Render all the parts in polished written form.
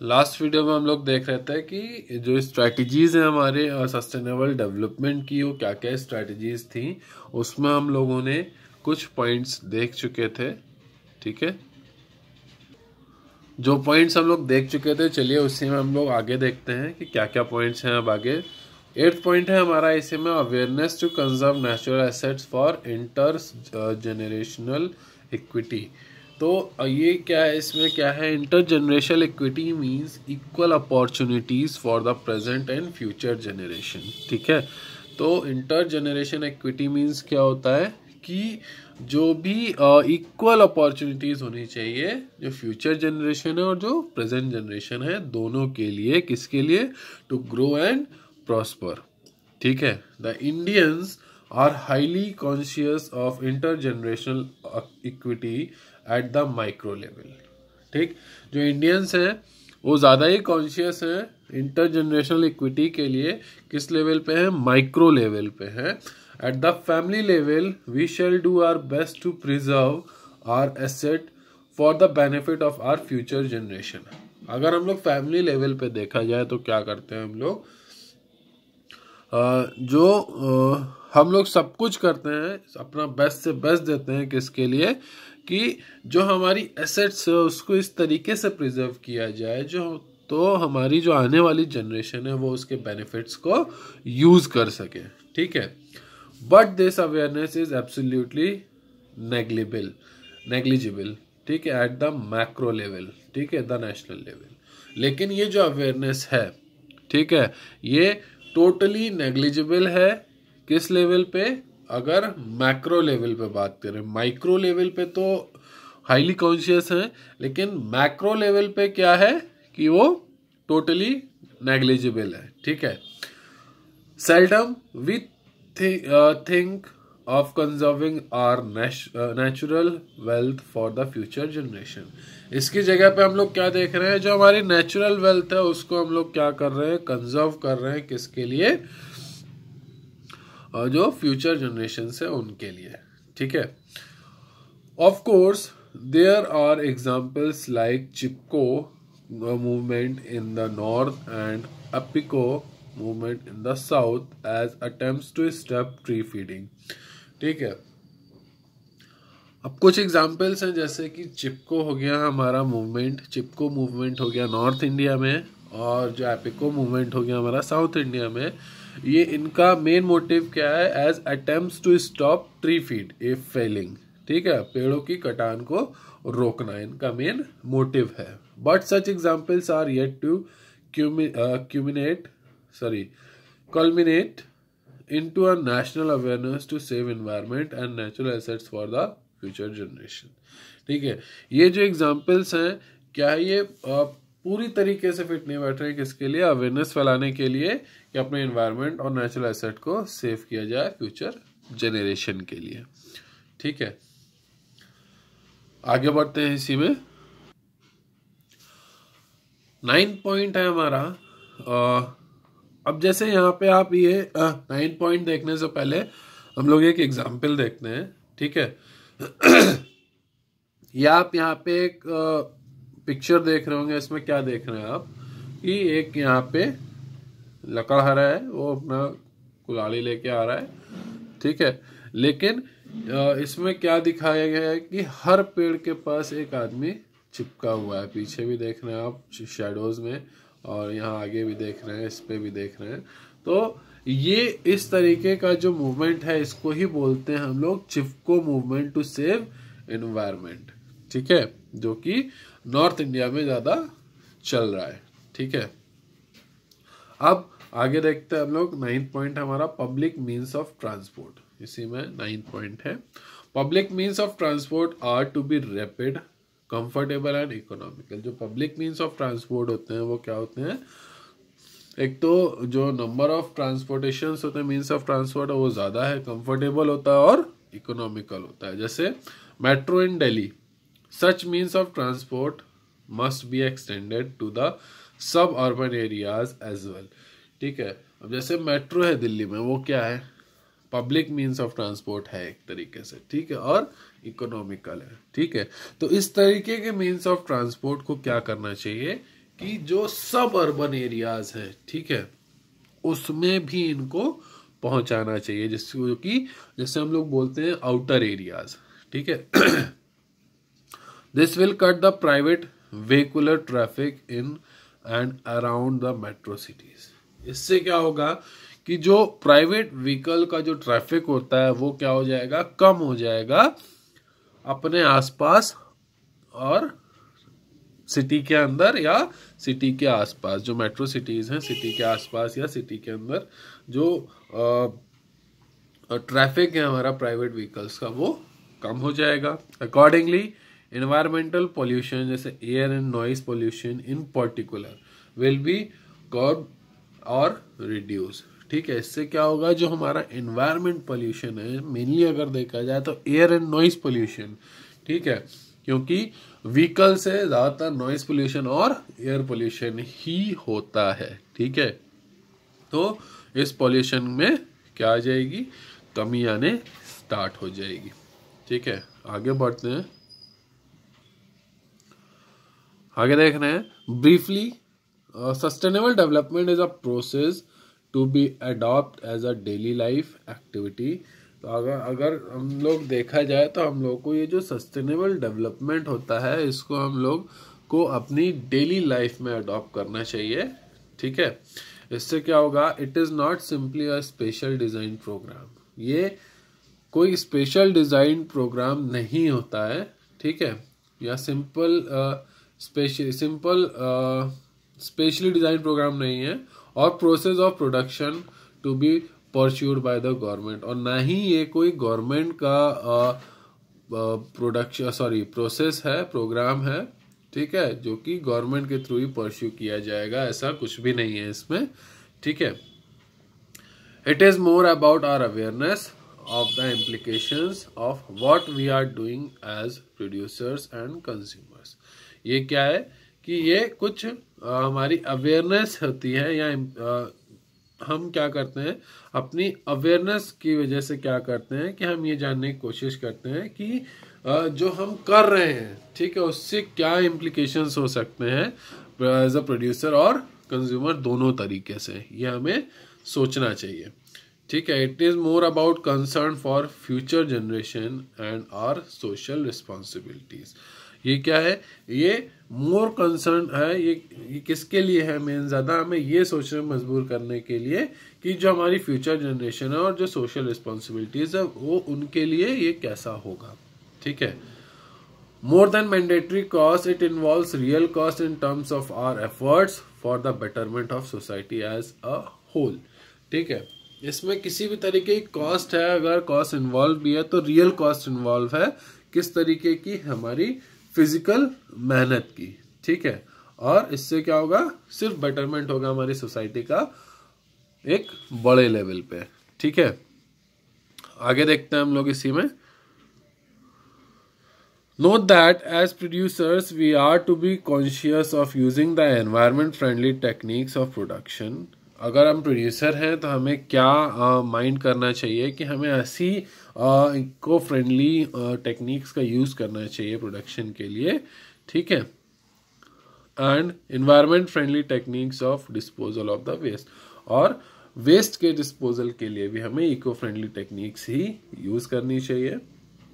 Last video में हम लोग देख रहे थे कि जो स्ट्रैटेजीज हैं हमारे सस्टेनेबल डेवलपमेंट की, वो क्या क्या स्ट्रैटेजीज थी, उसमें हम लोगों ने कुछ पॉइंट्स देख चुके थे। ठीक है, जो पॉइंट्स हम लोग देख चुके थे, चलिए उसी में हम लोग आगे देखते हैं कि क्या क्या पॉइंट्स हैं अब आगे। 8th पॉइंट है हमारा इसी में, awareness to conserve natural assets for inter generational equity. तो ये क्या है, इसमें क्या है, inter generational equity means equal opportunities for the present and future generation. ठीक है, तो इंटर जनरेशन इक्विटी मींस क्या होता है कि जो भी इक्वल अपॉर्चुनिटीज होनी चाहिए जो फ्यूचर जनरेशन है और जो प्रेजेंट जनरेशन है, दोनों के लिए। किसके लिए? To grow and prosper. ठीक है, the Indians are highly conscious of inter generational equity at the micro level. ठीक, जो इंडियंस हैं वो ज़्यादा ही कॉन्शियस हैं इंटर जनरेशनल इक्विटी के लिए। किस लेवल पे है? माइक्रो लेवल पे है। At the family level we shall do our best to preserve our asset for the benefit of our future generation. अगर हम लोग फैमिली लेवल पे देखा जाए तो क्या करते हैं हम लोग, हम लोग सब कुछ करते हैं, अपना बेस्ट से बेस्ट देते हैं। किसके लिए? कि जो हमारी एसेट्स है उसको इस तरीके से प्रिजर्व किया जाए तो हमारी जो आने वाली जनरेशन है वो उसके बेनिफिट्स को यूज कर सके। ठीक है, but this awareness is absolutely negligible. ठीक है, एट द मैक्रो लेवल। ठीक है, द नेशनल लेवल। लेकिन ये जो अवेयरनेस है, ठीक है, ये टोटली नेग्लिजिबल है। किस लेवल पे? अगर मैक्रो लेवल पे बात करें, माइक्रो लेवल पे तो हाईली कॉन्शियस है, लेकिन मैक्रो लेवल पे क्या है कि वो टोटली नेग्लिजिबल है। ठीक है, seldom we think of conserving our natural wealth for the future generation. इसकी जगह पे हम लोग क्या देख रहे हैं, जो हमारी नेचुरल वेल्थ है उसको हम लोग क्या कर रहे हैं? कंजर्व कर रहे हैं। किसके लिए? जो फ्यूचर जनरेशन है उनके लिए। ठीक है, of course there are examples like Chipko movement in the north and Appiko movement in the south as attempts to stop tree feeding. ठीक है, अब कुछ एग्जाम्पल्स हैं, जैसे कि चिपको हो गया हमारा मूवमेंट, चिपको मूवमेंट हो गया नॉर्थ इंडिया में, और जो एपिको मूवमेंट हो गया हमारा साउथ इंडिया में। ये इनका मेन मोटिव क्या है? As attempts to stop tree feed if felling. ठीक है, पेड़ों की कटान को रोकना इनका मेन मोटिव है। But such examples are yet to culminate into a national awareness to save environment and natural assets for the future generation। ठीक है, ये जो एग्जाम्पल्स हैं, क्या ये पूरी तरीके से फिट नहीं बैठ रहे? किसके लिए? अवेयरनेस फैलाने के लिए कि अपने एनवायरनमेंट और नेचुरल एसेट को सेव किया जाए फ्यूचर जनरेशन के लिए। ठीक है, आगे बढ़ते हैं इसी में। 9th पॉइंट है हमारा। अब जैसे यहाँ पे आप ये 9th पॉइंट देखने से पहले हम लोग एक एग्जाम्पल देखते हैं। ठीक है, या आप यहाँ पे एक पिक्चर देख रहे होंगे। इसमें क्या देख रहे हैं आप कि एक यहाँ पे लकड़हारा है, वो अपना कुल्हाड़ी लेके आ रहा है। ठीक है, लेकिन इसमें क्या दिखाया गया है कि हर पेड़ के पास एक आदमी चिपका हुआ है। पीछे भी देख रहे हैं आप शैडोज में, और यहाँ आगे भी देख रहे हैं, इस पे भी देख रहे हैं। तो ये इस तरीके का जो मूवमेंट है, इसको ही बोलते हैं हम लोग चिपको मूवमेंट टू सेव एनवायरनमेंट। ठीक है, जो कि नॉर्थ इंडिया में ज्यादा चल रहा है। ठीक है, अब आगे देखते हैं हम लोग। 9th पॉइंट हमारा पब्लिक मीन्स ऑफ ट्रांसपोर्ट। इसी में 9th पॉइंट है, public means of transport are to be rapid, comfortable and economical. जो पब्लिक मीन्स ऑफ ट्रांसपोर्ट होते हैं वो क्या होते हैं? एक तो जो नंबर ऑफ ट्रांसपोर्टेशन होते हैं, मीन्स ऑफ ट्रांसपोर्ट, वो ज्यादा है, कंफर्टेबल होता है और इकोनॉमिकल होता है। जैसे metro in Delhi, such means of transport must be extended to the suburban areas as well. ठीक है, अब जैसे मेट्रो है दिल्ली में, वो क्या है? पब्लिक मीन्स ऑफ ट्रांसपोर्ट है एक तरीके से। ठीक है, और इकोनॉमिकल है। ठीक है, तो इस तरीके के मीन्स ऑफ ट्रांसपोर्ट को क्या करना चाहिए कि जो सब अर्बन एरियाज है, ठीक है, उसमें भी इनको पहुंचाना चाहिए, जिसको कि जैसे हम लोग बोलते हैं आउटर एरियाज, ठीक है। This will cut the private vehicular traffic in and around the metro cities. इससे क्या होगा कि जो प्राइवेट व्हीकल का जो ट्रैफिक होता है वो क्या हो जाएगा, कम हो जाएगा अपने आसपास और सिटी के अंदर या सिटी के आसपास। जो मेट्रो सिटीज हैं सिटी के आसपास या सिटी के अंदर जो ट्रैफिक है हमारा प्राइवेट व्हीकल्स का वो कम हो जाएगा। अकॉर्डिंगली एनवायरमेंटल पोल्यूशन जैसे air and noise pollution in particular will be curb और रिड्यूस, ठीक है। इससे क्या होगा, जो हमारा एनवायरमेंट पोल्यूशन है मेनली अगर देखा जाए तो एयर एंड नॉइज पोल्यूशन, ठीक है, क्योंकि व्हीकल से ज्यादातर नॉइज पोल्यूशन और एयर पोल्यूशन ही होता है, ठीक है। तो इस पोल्यूशन में क्या आ जाएगी, कमी आने स्टार्ट हो जाएगी, ठीक है। आगे बढ़ते हैं, आगे देख रहे हैं briefly. Sustainable development is a process to be adopt as a daily life activity. तो अगर हम लोग देखा जाए तो हम लोग को ये जो सस्टेनेबल डेवलपमेंट होता है इसको हम लोग को अपनी डेली लाइफ में अडॉप्ट करना चाहिए, ठीक है। इससे क्या होगा, it is not simply a special design programme. ये कोई स्पेशल डिजाइन प्रोग्राम नहीं होता है, ठीक है, या स्पेशली डिजाइन प्रोग्राम नहीं है, और process of production to be pursued by the government, और ना ही ये कोई गवर्नमेंट का प्रोसेस है, प्रोग्राम है, ठीक है, जो कि गवर्नमेंट के थ्रू ही परस्यू किया जाएगा, ऐसा कुछ भी नहीं है इसमें, ठीक है। It is more about our awareness of the implications of what we are doing as producers and consumers। ये क्या है कि ये कुछ हमारी अवेयरनेस होती है, या हम क्या करते हैं अपनी अवेयरनेस की वजह से क्या करते हैं कि हम ये जानने की कोशिश करते हैं कि जो हम कर रहे हैं, ठीक है, उससे क्या इम्प्लीकेशंस हो सकते हैं एज अ प्रोड्यूसर और कंज्यूमर, दोनों तरीके से ये हमें सोचना चाहिए, ठीक है। It is more about concern for future generation and our social responsibilities. ये क्या है, ये मोर कंसर्न है, ये किसके लिए है, मेन ज्यादा हमें ये सोचने मजबूर करने के लिए कि जो हमारी फ्यूचर जनरेशन है और जो सोशल रिस्पॉन्सिबिलिटीज है वो उनके लिए ये कैसा होगा, ठीक है। More than mandatory cost, it involves real cost in terms of our efforts for the betterment of society as a whole, ठीक है। इसमें किसी भी तरीके की कॉस्ट है, अगर कॉस्ट इन्वॉल्व भी है तो रियल कॉस्ट इन्वॉल्व है, किस तरीके की, हमारी फिजिकल मेहनत की, ठीक है। और इससे क्या होगा, सिर्फ बेटरमेंट होगा हमारी सोसाइटी का एक बड़े लेवल पे, ठीक है। आगे देखते हैं हम लोग इसी में। Note that as producers we are to be conscious of using the environment friendly techniques of production। अगर हम प्रोड्यूसर हैं तो हमें क्या माइंड करना चाहिए कि हमें ऐसी इको फ्रेंडली टेक्निक्स का यूज़ करना चाहिए प्रोडक्शन के लिए, ठीक है, and environment friendly techniques of disposal of the waste, और वेस्ट के डिस्पोजल के लिए भी हमें इको फ्रेंडली टेक्निक्स ही यूज़ करनी चाहिए,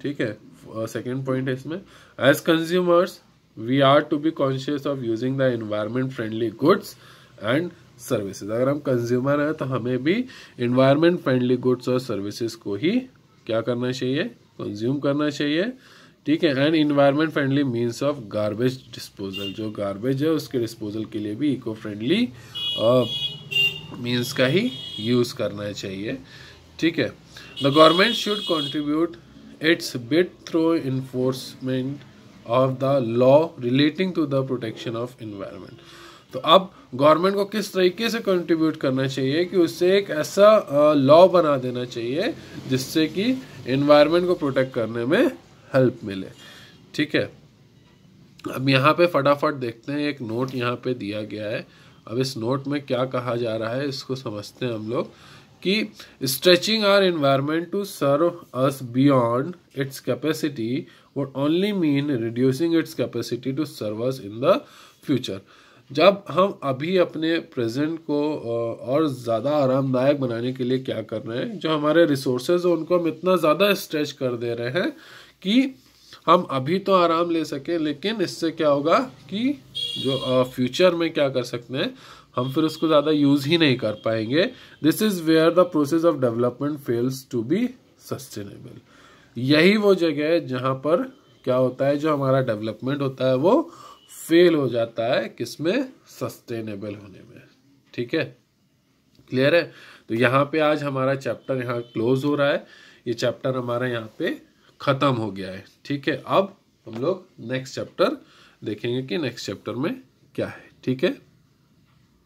ठीक है। सेकेंड पॉइंट है इसमें, as consumers we are to be conscious of using the environment friendly goods and services. अगर हम कंज्यूमर हैं तो हमें भी एनवायरमेंट फ्रेंडली गुड्स और सर्विसेज को ही क्या करना चाहिए, कंज्यूम करना चाहिए, ठीक है। And environment friendly means of garbage disposal, जो गार्बेज है उसके डिस्पोजल के लिए भी इको फ्रेंडली मीन्स का ही यूज करना चाहिए, ठीक है। The government should contribute its bit through enforcement of the law relating to the protection of environment. तो अब गवर्नमेंट को किस तरीके से कंट्रीब्यूट करना चाहिए कि उससे एक ऐसा लॉ बना देना चाहिए जिससे कि एनवायरनमेंट को प्रोटेक्ट करने में हेल्प मिले, ठीक है। अब यहाँ पे फटाफट देखते हैं, एक नोट यहाँ पे दिया गया है। अब इस नोट में क्या कहा जा रहा है इसको समझते हैं हम लोग कि stretching our environment to serve us beyond its capacity would only mean reducing its capacity to serve us in the future. जब हम अभी अपने प्रेजेंट को और ज़्यादा आरामदायक बनाने के लिए क्या कर रहे हैं, जो हमारे रिसोर्सेज हैं उनको हम इतना ज़्यादा स्ट्रेच कर दे रहे हैं कि हम अभी तो आराम ले सके, लेकिन इससे क्या होगा कि जो फ्यूचर में क्या कर सकते हैं, हम फिर उसको ज़्यादा यूज़ ही नहीं कर पाएंगे। This is where the process of development fails to be sustainable. यही वो जगह है जहाँ पर क्या होता है, जो हमारा डेवलपमेंट होता है वो फेल हो जाता है, किसमें, सस्टेनेबल होने में। ठीक है, क्लियर है। तो यहाँ पे आज हमारा चैप्टर यहाँ क्लोज हो रहा है, ये चैप्टर हमारा यहाँ पे खत्म हो गया है। ठीक है, अब हम लोग नेक्स्ट चैप्टर देखेंगे कि नेक्स्ट चैप्टर में क्या है। ठीक है।